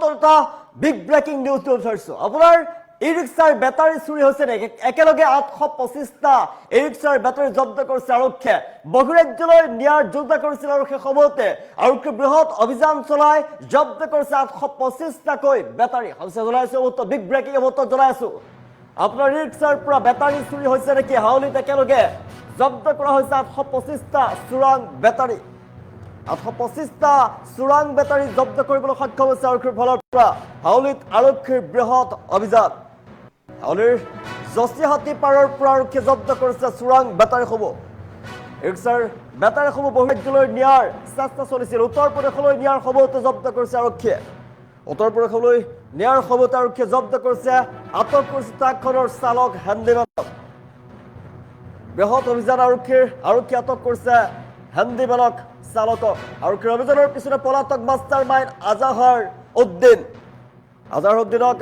মুহূৰ্তত এটা big breaking news ধৰিছো আপোনাৰ ই ৰিক্সাৰ বেটাৰী চুৰি হৈছে নেকি একেলগে 825টা ই ৰিক্সাৰ বেটাৰী জব্দ কৰিছে আৰক্ষীয়ে বহিৰাজ্যলৈ নিয়াৰ যোজনা কৰিছিল আৰু সেই সময়তে আৰক্ষী বৃহৎ অভিযান চলাই জব্দ কৰিছে 825টাকৈ বেটাৰী হৈছে জনাইছো মুহূৰ্ত বিগ ব্ৰেকিং মুহূৰ্ত জনাইছো আপোনাৰ ই ৰিক্সাৰ পৰা বেটাৰী চুৰি হৈছে নেকি হাউলিত একেলগে জব্দ কৰা হৈছে 825টা চোৰাং বেটাৰী 825টা চোৰাং বেটাৰী জব্দ কৰিবলৈ সক্ষম হৈছে আৰক্ষীৰ ফালৰ পৰা হাউলিত আৰক্ষীৰ বৃহৎ অভিযান হাউলিৰ জচিহাতী পাৰৰ পৰা আৰক্ষীয়ে জব্দ কৰিছে চোৰাং বেটাৰীসমূহ ৰিক্সাৰ বেটাৰীসমূহ বহিৰাজ্যলৈ নিয়াৰ চেষ্টা চলিছিল উত্তৰ প্ৰদেশলৈ নিয়াৰ সময়তে জব্দ কৰিছে আৰক্ষীয়ে উত্তৰ প্ৰদেশলৈ নিয়াৰ সময়তে আৰক্ষীয়ে জব্দ কৰিছে আটক কৰিছে ট্ৰাকখনৰ চালক হেণ্ডিমেনক বৃহৎ অভিযান আৰক্ষী আটক কৰিছে হেণ্ডিমেনক চালকক আৰক্ষীৰ অভিযানৰ পিছতে পলাতক মাষ্টাৰ মাইণ্ড আজাহাৰ উদ্দিনক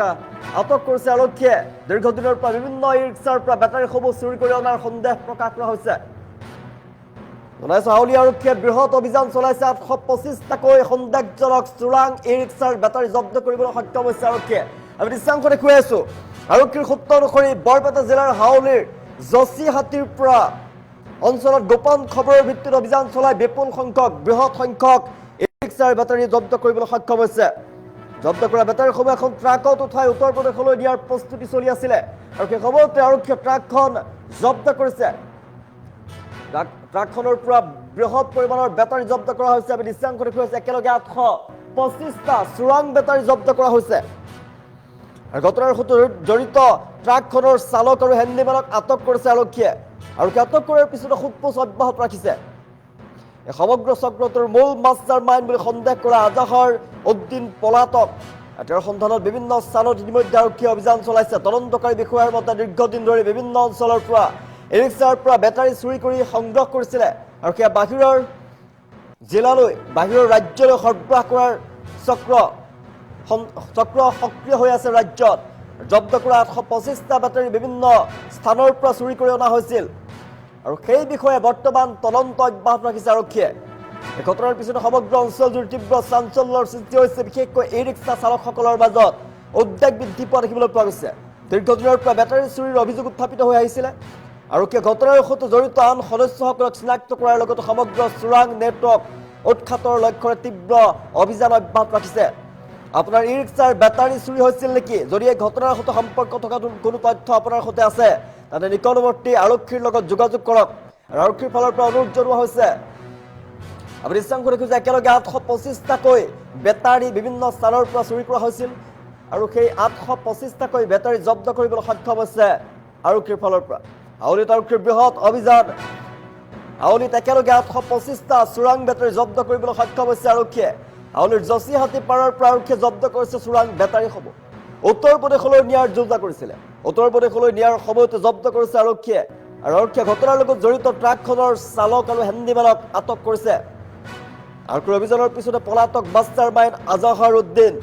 আটক কৰিছে আৰক্ষীয়ে দীৰ্ঘদিনৰ পৰা বিভিন্ন ই ৰিক্সাৰ পৰা বেটাৰীসমূহ চুৰি কৰি অনাৰ সন্দেহ প্ৰকাশ কৰা হৈছে জনাইছো হাউলি আৰক্ষীয়ে বৃহৎ অভিযান চলাইছে 825টাকৈ সন্দেহজনক চোৰাং ই ৰিক্সাৰ বেটাৰী জব্দ কৰিবলৈ সক্ষম হৈছে আৰক্ষীয়ে আমি দৃশ্যাংশ দেখুৱাই আছো আৰক্ষীৰ সূত্ৰ অনুসৰি বৰপেটা জিলাৰ হাউলিৰ জচিহাতীৰ পৰা অঞ্চলত গোপন খবৰৰ ভিত্তিত অভিযান চলাই বিপুল সংখ্যক বৃহৎ সংখ্যক ই ৰিক্সাৰ বেটাৰী জব্দ কৰিবলৈ সক্ষম হৈছে জব্দ কৰা বেটাৰীসমূহ এখন ট্ৰাকত উঠাই উত্তৰ প্ৰদেশলৈ নিয়াৰ প্ৰস্তুতি চলি আছিলে আৰু সেই সময়তে আৰক্ষীয়ে ট্ৰাকখন জব্দ কৰিছে ট্ৰাকখনৰ পৰা বৃহৎ পৰিমাণৰ বেটাৰী জব্দ কৰা হৈছে আমি দৃশ্যাংশ দেখুৱাইছো একেলগে 825টা চোৰাং বেটাৰী জব্দ কৰা হৈছে আৰু ঘটনাৰ সৈতে জড়িত ট্ৰাকখনৰ চালক আৰু হেণ্ডিমেনক আটক কৰিছে আৰক্ষীয়ে আৰু আটক কৰাৰ পিছতে সোধপোছ অব্যাহত ৰাখিছে এই সমগ্ৰ চক্ৰটোৰ মূল মাষ্টাৰ মাইণ্ড বুলি সন্দেহ কৰা আজাহাৰ উদ্দিন পলাতক তেওঁৰ সন্ধানত বিভিন্ন স্থানত ইতিমধ্যে আৰক্ষীয়ে অভিযান চলাইছে তদন্তকাৰী বিষয়াৰ মতে দীৰ্ঘদিন ধৰি বিভিন্ন অঞ্চলৰ পৰা ই ৰিক্সাৰ পৰা বেটাৰী চুৰি কৰি সংগ্ৰহ কৰিছিলে আৰু সেয়া বাহিৰৰ জিলালৈ বাহিৰৰ ৰাজ্যলৈ সৰবৰাহ কৰাৰ চক্ৰ সক্ৰিয় হৈ আছে ৰাজ্যত জব্দ কৰা 825টা বেটাৰী বিভিন্ন স্থানৰ পৰা চুৰি কৰি অনা হৈছিল আৰু সেই বিষয়ে বৰ্তমান তদন্ত অব্যাহত ৰাখিছে আৰক্ষীয়ে এই ঘটনাৰ পিছতে সমগ্ৰ অঞ্চলজুৰি তীব্ৰ চাঞ্চল্যৰ সৃষ্টি হৈছে বিশেষকৈ ই ৰিক্সা চালকসকলৰ মাজত উদ্বেগ বৃদ্ধি পোৱা দেখিবলৈ পোৱা গৈছে দীৰ্ঘদিনৰ পৰা বেটাৰী চুৰিৰ অভিযোগ উত্থাপিত হৈ আহিছিলে আৰক্ষীয়ে ঘটনাৰ সৈতে জড়িত আন সদস্যসকলক চিনাক্ত কৰাৰ লগতে সমগ্ৰ চোৰাং নেটৱৰ্ক উৎখাতৰ লক্ষ্যৰে তীব্ৰ অভিযান অব্যাহত ৰাখিছে আপোনাৰ ই ৰিক্সাৰ বেটাৰী চুৰি হৈছিল নেকি যদি এই ঘটনাৰ সৈতে সম্পৰ্ক থকা কোনো তথ্য আপোনাৰ সৈতে আছে তাতে নিকটৱৰ্তী আৰক্ষীৰ লগত যোগাযোগ কৰক আৰক্ষীৰ ফালৰ পৰা অনুৰোধ জনোৱা হৈছে আমি দৃশ্যাংশ দেখো যে একেলগে 825টাকৈ বেটাৰী বিভিন্ন স্থানৰ পৰা চুৰি কৰা হৈছিল আৰু সেই 825টাকৈ বেটাৰী জব্দ কৰিবলৈ সক্ষম হৈছে আৰক্ষীৰ ফালৰ পৰা হাউলিত আৰক্ষীৰ বৃহৎ অভিযান হাউলিত একেলগে 825টা চোৰাং বেটাৰী জব্দ কৰিবলৈ সক্ষম হৈছে আৰক্ষীয়ে হাউলিৰ জচিহাতী পাৰৰ পৰা আৰক্ষীয়ে জব্দ কৰিছে চোৰাং বেটাৰীসমূহ উত্তৰ প্ৰদেশলৈ নিয়াৰ যোজনা কৰিছিলে উত্তৰ প্ৰদেশলৈ নিয়াৰ সময়তে জব্দ কৰিছে আৰক্ষীয়ে আৰু আৰক্ষীয়ে ঘটনাৰ লগত জড়িত ট্ৰাকখনৰ চালক আৰু হেণ্ডিমেনক আটক কৰিছে আৰক্ষীৰ অভিযানৰ পিছতে পলাতক মাষ্টাৰ মাইণ্ড আজাহাৰ উদ্দিন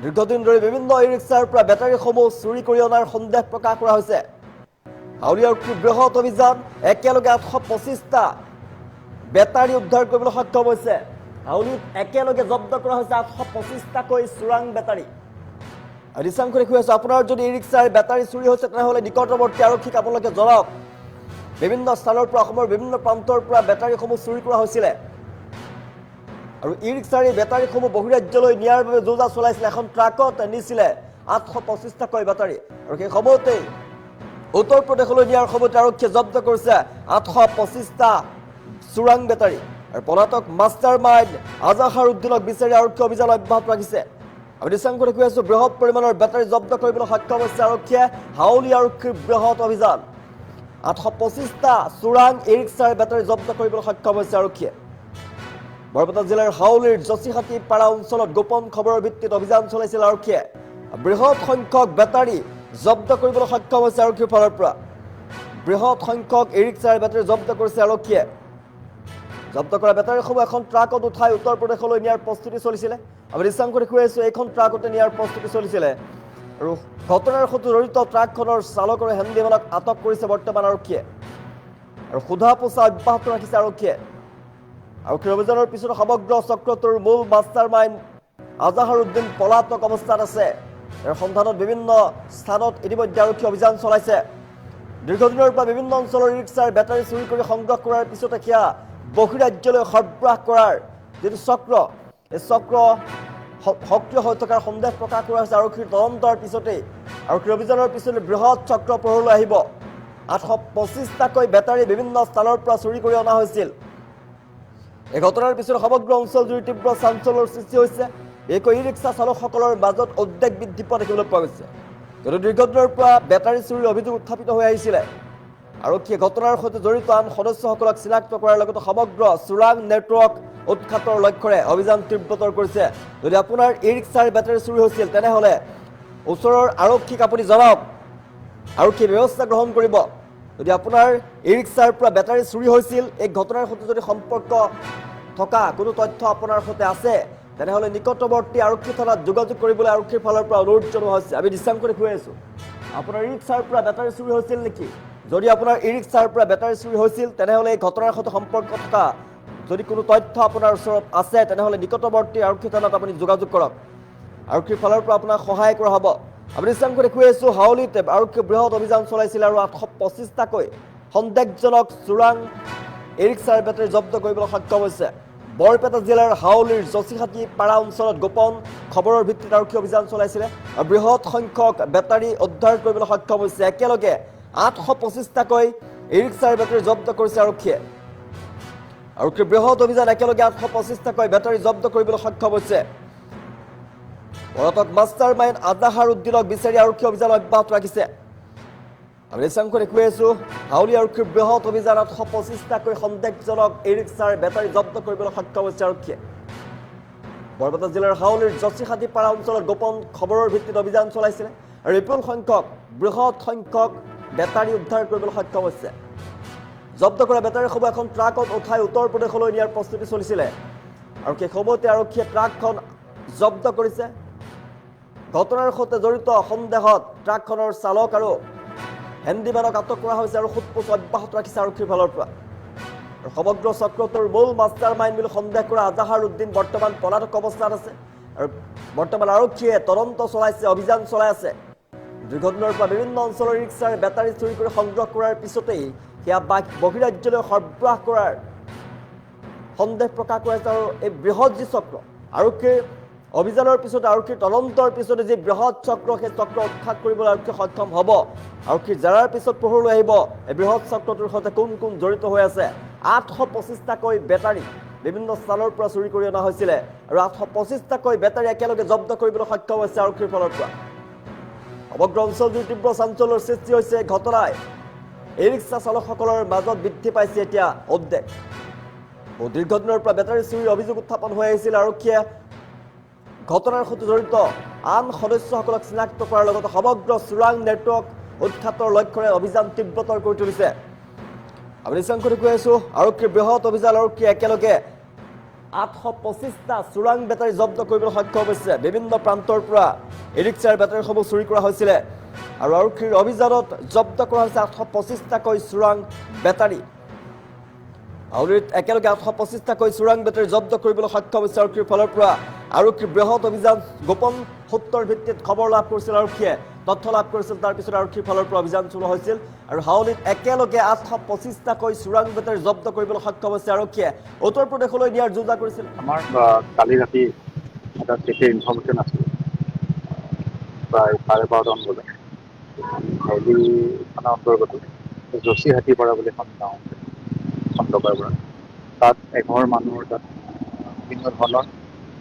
দীৰ্ঘদিন ধৰি বিভিন্ন ই ৰিক্সাৰ পৰা বেটাৰীসমূহ চুৰি কৰি অনাৰ সন্দেহ প্ৰকাশ কৰা হৈছে হাউলি আৰক্ষীৰ বৃহৎ অভিযান একেলগে 825টা বেটাৰী উদ্ধাৰ কৰিবলৈ সক্ষম হৈছে হাউলিত একেলগে জব্দ কৰা হৈছে 825টাকৈ চোৰাং বেটাৰী দৃশ্যাংশ দেখুৱাই আছো আপোনাৰ যদি ই ৰিক্সাৰ বেটাৰী চুৰি হৈছে তেনেহ'লে নিকটৱৰ্তী আৰক্ষীক আপোনালোকে জনাওক বিভিন্ন স্থানৰ পৰা অসমৰ বিভিন্ন প্ৰান্তৰ পৰা বেটাৰীসমূহ চুৰি কৰা হৈছিলে আৰু ই ৰিক্সাৰ এই বেটাৰীসমূহ বহিৰাজ্যলৈ নিয়াৰ বাবে যোজনা চলাইছিলে এখন ট্ৰাকত নিছিলে 825টাকৈ বেটাৰী আৰু সেই সময়তেই উত্তৰ প্ৰদেশলৈ নিয়াৰ সময়তে আৰক্ষীয়ে জব্দ কৰিছে 825টা চোৰাং বেটাৰী আৰু পলাতক মাষ্টাৰ মাইণ্ড আজাহাৰ উদ্দিনক বিচাৰি আৰক্ষী অভিযান অব্যাহত ৰাখিছে আমি দৃশ্যাংশ দেখুৱাই আছো বৃহৎ পৰিমাণৰ বেটাৰী জব্দ কৰিবলৈ সক্ষম হৈছে আৰক্ষীয়ে হাউলি আৰক্ষীৰ বৃহৎ অভিযান 825টা চোৰাং ই ৰিক্সাৰ বেটাৰী জব্দ কৰিবলৈ সক্ষম হৈছে আৰক্ষীয়ে বৰপেটা জিলাৰ হাউলিৰ জচিহাতী পাৰা অঞ্চলত গোপন খবৰৰ ভিত্তিত অভিযান চলাইছিল আৰক্ষীয়ে বৃহৎ সংখ্যক বেটাৰী জব্দ কৰিবলৈ সক্ষম হৈছে আৰক্ষীৰ ফালৰ পৰা বৃহৎ সংখ্যক ই ৰিক্সাৰ বেটাৰী জব্দ কৰিছে আৰক্ষীয়ে জব্দ কৰা বেটাৰীসমূহ এখন ট্ৰাকত উঠাই উত্তৰ প্ৰদেশলৈ নিয়াৰ প্ৰস্তুতি চলিছিলে আমি দৃশ্যাংশ দেখুৱাই আছো এইখন ট্ৰাকতে নিয়াৰ প্ৰস্তুতি চলিছিলে আৰু ঘটনাৰ সৈতে জড়িত ট্ৰাকখনৰ চালক আৰু হেণ্ডিমেনক আটক কৰিছে বৰ্তমান আৰক্ষীয়ে আৰু সোধা পোছা অব্যাহত ৰাখিছে আৰক্ষীয়ে আৰক্ষীৰ অভিযানৰ পিছতে সমগ্ৰ চক্ৰটোৰ মূল মাষ্টাৰ মাইণ্ড আজাহাৰুদ্দিন পলাতক অৱস্থাত আছে। ইয়াৰ সন্ধানত বিভিন্ন স্থানত ইতিমধ্যে আৰক্ষী অভিযান চলাইছে। দীৰ্ঘদিনৰ পৰা বিভিন্ন অঞ্চলৰ ৰিক্সাৰ বেটাৰী চুৰি কৰি সংগ্ৰহ কৰাৰ পিছতে সেয়া বহিৰাজ্যলৈ সৰবৰাহ কৰাৰ যিটো চক্ৰ, এই চক্ৰ সক্ৰিয় হৈ থকাৰ সন্দেহ প্ৰকাশ কৰা হৈছে। আৰক্ষীৰ তদন্তৰ পিছতেই আৰক্ষীৰ অভিযানৰ পিছতে বৃহৎ চক্ৰ পোহৰলৈ আহিব। 825টাকৈ বেটাৰী বিভিন্ন স্থানৰ পৰা চুৰি কৰি অনা হৈছিল। এই ঘটনাৰ পিছতে সমগ্ৰ অঞ্চলজুৰি তীব্ৰ চাঞ্চল্যৰ সৃষ্টি হৈছে। বিশেষকৈ ই ৰিক্সা চালকসকলৰ মাজত উদ্বেগ বৃদ্ধি পোৱা দেখিবলৈ পোৱা গৈছে। কিন্তু দীৰ্ঘদিনৰ পৰা বেটাৰী চুৰিৰ অভিযোগ উত্থাপিত হৈ আহিছিলে। আৰক্ষীয়ে ঘটনাৰ সৈতে জড়িত আন সদস্যসকলক চিনাক্ত কৰাৰ লগতে সমগ্ৰ চোৰাং নেটৱৰ্ক উৎখাতৰ লক্ষ্যৰে অভিযান তীব্ৰতৰ কৰিছে। যদি আপোনাৰ ই ৰিক্সাৰ বেটাৰী চুৰি হৈছিল তেনেহ'লে ওচৰৰ আৰক্ষীক আপুনি জনাওক, আৰক্ষীয়ে ব্যৱস্থা গ্ৰহণ কৰিব। যদি আপোনাৰ ই ৰিক্সাৰ পৰা বেটাৰী চুৰি হৈছিল, এই ঘটনাৰ সৈতে যদি সম্পৰ্ক থকা কোনো তথ্য আপোনাৰ সৈতে আছে তেনেহ'লে নিকটৱৰ্তী আৰক্ষী থানাত যোগাযোগ কৰিবলৈ আৰক্ষীৰ ফালৰ পৰা অনুৰোধ জনোৱা হৈছে। আমি দৃশ্যাংশ দেখুৱাই আছোঁ। আপোনাৰ ই ৰিক্সাৰ পৰা বেটাৰী চুৰি হৈছিল নেকি? যদি আপোনাৰ ই ৰিক্সাৰ পৰা বেটাৰী চুৰি হৈছিল তেনেহ'লে এই ঘটনাৰ সৈতে সম্পৰ্ক থকা যদি কোনো তথ্য আপোনাৰ ওচৰত আছে তেনেহ'লে নিকটৱৰ্তী আৰক্ষী থানাত আপুনি যোগাযোগ কৰক। আৰক্ষীৰ ফালৰ পৰা আপোনাক সহায় কৰা হ'ব। আমি দৃশ্যাংশ দেখুৱাই আছোঁ। হাউলিত আৰক্ষীয়ে বৃহৎ অভিযান চলাইছিল আৰু 825টাকৈ সন্দেহজনক চোৰাং ই ৰিক্সাৰ বেটাৰী জব্দ কৰিবলৈ সক্ষম হৈছে। বৰপেটা জিলাৰ হাউলিৰ জচিহাটী পাৰা অঞ্চলত গোপন খবৰৰ ভিত্তিত আৰক্ষী অভিযান চলাইছিলে আৰু বৃহৎ সংখ্যক বেটাৰী উদ্ধাৰ কৰিবলৈ সক্ষম হৈছে। একেলগে 825টাকৈ ই ৰিক্সাৰ বেটাৰী জব্দ কৰিছে আৰক্ষীয়ে। আৰক্ষীৰ বৃহৎ অভিযান একেলগে 825টাকৈ বেটাৰী জব্দ কৰিবলৈ সক্ষম হৈছে। পলাতক মাষ্টাৰ মাইণ্ড আজাহাৰুদ্দিনক বিচাৰি আৰক্ষী অভিযান অব্যাহত ৰাখিছে। আমি দৃশ্যাংশ দেখুৱাই আছোঁ। হাউলি আৰক্ষীৰ বৃহৎ অভিযান 825টাকৈ সন্দেহজনক ই ৰিক্সাৰ বেটাৰী জব্দ কৰিবলৈ সক্ষম হৈছে আৰক্ষীয়ে। বৰপেটা জিলাৰ হাউলিৰ জচিহাটী পাৰা অঞ্চলত গোপন খবৰৰ ভিত্তিত অভিযান চলাইছিলে আৰু বিপুল সংখ্যক বৃহৎ সংখ্যক বেটাৰী উদ্ধাৰ কৰিবলৈ সক্ষম হৈছে। জব্দ কৰা বেটাৰীসমূহ এখন ট্ৰাকত উঠাই উত্তৰ প্ৰদেশলৈ নিয়াৰ প্ৰস্তুতি চলিছিলে আৰু সেই সময়তে আৰক্ষীয়ে ট্ৰাকখন জব্দ কৰিছে। ঘটনাৰ সৈতে জড়িত সন্দেহত ট্ৰাকখনৰ চালক আৰু হেণ্ডিমেনক আটক কৰা হৈছে আৰু সোধপোছ অব্যাহত ৰাখিছে আৰক্ষীৰ ফালৰ পৰা। আৰু সমগ্ৰ চক্ৰটোৰ মূল মাষ্টাৰ মাইণ্ড বুলি সন্দেহ কৰা আজাহাৰুদ্দিন বৰ্তমান পলাতক অৱস্থাত আছে আৰু বৰ্তমান আৰক্ষীয়ে তদন্ত চলাইছে, অভিযান চলাই আছে। দীৰ্ঘদিনৰ পৰা বিভিন্ন অঞ্চলৰ ৰিক্সাৰ বেটাৰী চুৰি কৰি সংগ্ৰহ কৰাৰ পিছতেই সেয়া বহিৰাজ্যলৈ সৰবৰাহ কৰাৰ সন্দেহ প্ৰকাশ কৰাইছে। আৰু এই বৃহৎ যি চক্ৰ, আৰক্ষীৰ অভিযানৰ পিছতে আৰক্ষীৰ তদন্তৰ পিছতে যি বৃহৎ চক্ৰ, সেই চক্ৰ উৎখাত কৰিবলৈ আৰক্ষী সক্ষম হ'ব। আৰক্ষীৰ জেৰাৰ পিছত পোহৰলৈ আহিব এই বৃহৎ চক্ৰটোৰ সৈতে কোন কোন জড়িত হৈ আছে। 825টাকৈ বেটাৰী বিভিন্ন স্থানৰ পৰা চুৰি কৰি অনা হৈছিলে আৰু 825টাকৈ বেটাৰী একেলগে জব্দ কৰিবলৈ সক্ষম হৈছে আৰক্ষীৰ ফালৰ পৰা। সমগ্ৰ অঞ্চলজুৰি তীব্ৰ চাঞ্চল্যৰ সৃষ্টি হৈছে। ঘটনাই ই ৰিক্সা চালকসকলৰ মাজত বৃদ্ধি পাইছে এতিয়া উদ্বেগ। দীৰ্ঘদিনৰ পৰা বেটাৰী চুৰিৰ অভিযোগ উত্থাপন হৈ আহিছিল। আৰক্ষীয়ে ঘটনাৰ সৈতে জড়িত আন সদস্যসকলক চিনাক্ত কৰাৰ লগতে সমগ্ৰ চোৰাং নেটৱৰ্ক উৎখাতৰ লক্ষ্যৰে অভিযান তীব্ৰতৰ কৰি তুলিছে। আমি দৃশ্যাংশ দেখুৱাই আছোঁ। আৰক্ষীৰ বৃহৎ অভিযান আৰক্ষীয়ে একেলগে 825টা চোৰাং বেটাৰী জব্দ কৰিবলৈ সক্ষম হৈছে। বিভিন্ন প্ৰান্তৰ পৰা ই ৰিক্সাৰ বেটাৰীসমূহ চুৰি কৰা হৈছিলে আৰু আৰক্ষীৰ অভিযানত জব্দ কৰা হৈছে 825টাকৈ চোৰাং বেটাৰী। হাউলিত একেলগে 825টাকৈ চোৰাং বেটাৰী জব্দ কৰিবলৈ সক্ষম হৈছে আৰক্ষীৰ ফালৰ পৰা। আৰক্ষীৰ বৃহৎ অভিযান গোপন সূত্ৰৰ ভিত্তিত খবৰ লাভ কৰিছিল আৰক্ষীয়ে, তথ্য লাভ কৰিছিল। তাৰপিছত আৰক্ষীৰ ফালৰ পৰা অভিযান চলোৱা হৈছিল আৰু হাউলিত একেলগে 825টাকৈ চোৰাং বেটাৰী জব্দ কৰিবলৈ সক্ষম হৈছে আৰক্ষীয়ে। উত্তৰ প্ৰদেশলৈ নিয়াৰ যোজনা কৰিছিল। আমাৰ কালি ৰাতি এটা বিশেষ ইনফৰ্মেশ্যন আছিল, প্ৰায় 12:30মান বজাত হাউলি থানা অন্তৰ্গত জচিহাটী পাৰা বুলি এখন গাঁও খণ্ডকাৰ পৰা। তাত এঘৰ মানুহৰ তাত বিভিন্ন ধৰণৰ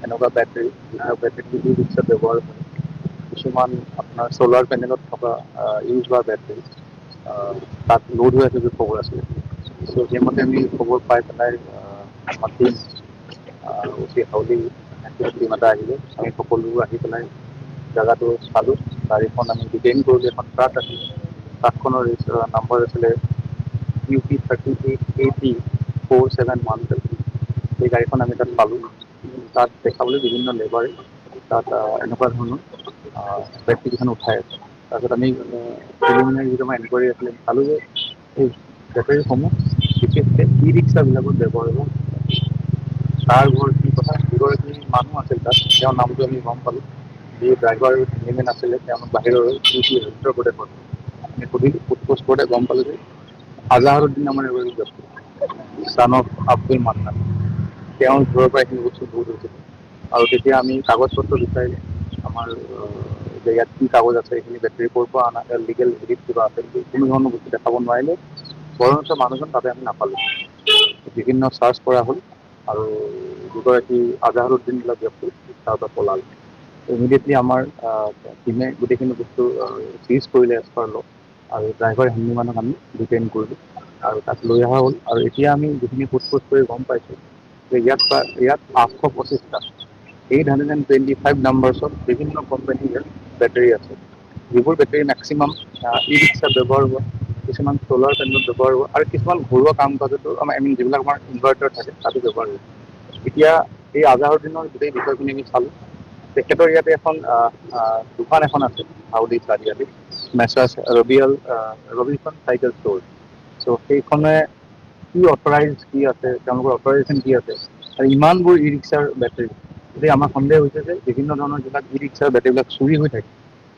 এনেকুৱা বেটাৰী, বিভিন্ন বেটাৰী ই ৰিক্সাত ব্যৱহাৰ কৰে। কিছুমান আপোনাৰ চ'লাৰ পেনেলত থকা ইউজ হোৱা বেটাৰী তাত লোড হৈ আছে যে খবৰ আছিলে। চ' সেইমতে আমি খবৰ পাই পেলাই আমাৰ টিম হাউলি টিম এটা আহিলে। আমি সকলোবোৰ আহি পেলাই জেগাটো চালোঁ। গাড়ীখন আমি ডিটেইন কৰিলোঁ। এখন ট্ৰাক আছিলে, ট্ৰাকখনৰ নম্বৰ আছিলে UP 38804717। সেই গাড়ীখন আমি তাত পালোঁ। তাত দেখাবলৈ বিভিন্ন লেবাৰে তাত এনেকুৱা ধৰণৰ বেটাৰীকেইখন উঠাই আছে। তাৰপিছত আমি প্ৰিলিমিনাৰী যিটো আমাৰ এনকুৱাৰী আছিলে, চালোঁ যে এই বেটাৰীসমূহ বিশেষকৈ ই ৰিক্সাবিলাকত ব্যৱহাৰ হ'ব। তাৰ ঘৰ কি কথা যিগৰাকী মানুহ আছিল তাত, তেওঁৰ নামটো আমি গম পালোঁ। যি ড্ৰাইভাৰ হেণ্ডিমেন আছিলে, তেওঁলোক বাহিৰৰ ডিউটি উত্তৰ প্ৰদেশত। আমি সুধিলোঁ, সোধ-পোছ কৰোঁতে গম পালোঁ যে আজাহাৰুদ্দিন আমাৰ এগৰাকী ব্যক্তি, ছান অফ আব্দুল মান্নান। তেওঁৰ ঘৰৰ পৰা এইখিনি বস্তু বহুত হৈছিল। আৰু তেতিয়া আমি কাগজ পত্ৰ বিচাৰিলে আমাৰ যে ইয়াত কি কাগজ আছে, এইখিনি বেটেৰী ক'ৰ পৰা অনা, লিগেল হেৰিত কিবা আছে, কোনো ধৰণৰ বস্তু দেখাব নোৱাৰিলে। বৰঞ্চ মানুহজন তাতে আমি নাপালোঁ। বিভিন্ন চাৰ্চ কৰা হ'ল আৰু দুগৰাকী আজাহাৰুদ্দিন বোলা ব্যক্তি তাৰ পৰা পলাল। ইমিডিয়েটলি আমাৰ টিমে গোটেইখিনি বস্তু চিজ কৰিলে এজ পাৰ ল', আৰু ড্ৰাইভাৰ হেণ্ডিমেনক আমি ডিটেইন কৰিলোঁ আৰু তাক লৈ অহা হ'ল। আৰু এতিয়া আমি যিখিনি সোধ-পোছ কৰি গম পাইছোঁ যে ইয়াত 825টা 825 নাম্বাৰ্ছত বিভিন্ন কোম্পানীৰ বেটাৰী আছে, যিবোৰ বেটাৰী মেক্সিমাম ই ৰিক্সাত ব্যৱহাৰ হোৱা, কিছুমান চ'লাৰ পেনেলত ব্যৱহাৰ হোৱা, আৰু কিছুমান ঘৰুৱা কাম কাজতো যিবিলাক আমাৰ ইনভাৰ্টাৰ থাকে তাতো ব্যৱহাৰ হয়। এতিয়া এই আজাহাৰুদ্দিনৰ গোটেই বিষয়খিনি আমি চালোঁ। তেখেতৰ ইয়াতে এখন দোকান এখন আছে হাউলি চাৰিআলিত, মেছাৰ্ছ ৰবিখন চাইকেল ষ্ট'ৰ। চ' সেইখনে কি অথৰাইজ কি আছে, তেওঁলোকৰ অথৰাইজেশ্যন কি আছে, আৰু ইমানবোৰ ই ৰিক্সাৰ বেটাৰী, গতিকে আমাৰ সন্দেহ হৈছে যে বিভিন্ন ধৰণৰ যিবিলাক ই ৰিক্সাৰ বেটাৰীবিলাক চুৰি হৈ থাকে,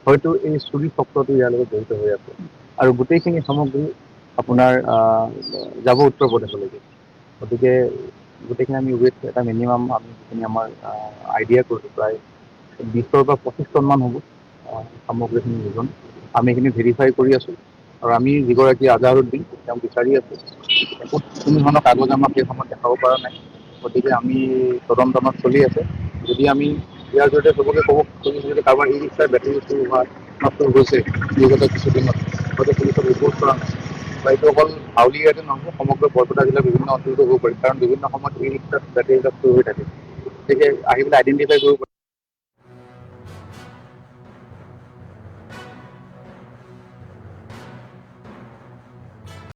হয়তো এই চুৰি চক্ৰটো ইয়াৰ লগত জড়িত হৈ আছে। আৰু গোটেইখিনি সামগ্ৰী আপোনাৰ যাব উত্তৰ প্ৰদেশলৈকে। গতিকে গোটেইখিনি আমি এটা মিনিমাম আমি যিখিনি আমাৰ আইডিয়া কৰিছোঁ, প্ৰায় 20ৰ পৰা 25 টনমান হ'ব সামগ্ৰীখিনি ওজন। আমি এইখিনি ভেৰিফাই কৰি আছোঁ। আৰু আমি যিগৰাকী আজাহাৰুদ্দিন তেওঁক বিচাৰি আছোঁ। কোনো ধৰণৰ কাগজ আমাক সেই সময়ত দেখাব পৰা নাই। গতিকে আমি তদন্তত চলি আছে। যদি আমি ইয়াৰ জৰিয়তে চবকে ক'ব খুজিছোঁ যে কাৰোবাৰ ই ৰিক্সাৰ বেটাৰী চুৰি হোৱা নষ্ট হৈছে বিগত কিছুদিনত, হয়তো পুলিচক ৰিপৰ্ট কৰা নাই, বা এইটো অকল হাউলি এৰিয়াতে নহয়, সমগ্ৰ বৰপেটা জিলাৰ বিভিন্ন অঞ্চলতো হ'ব পাৰে, কাৰণ বিভিন্ন সময়ত ই ৰিক্সাৰ বেটাৰীবিলাক চুৰি হৈ থাকে। গতিকে আহি পেলাই আইডেণ্টিফাই কৰিব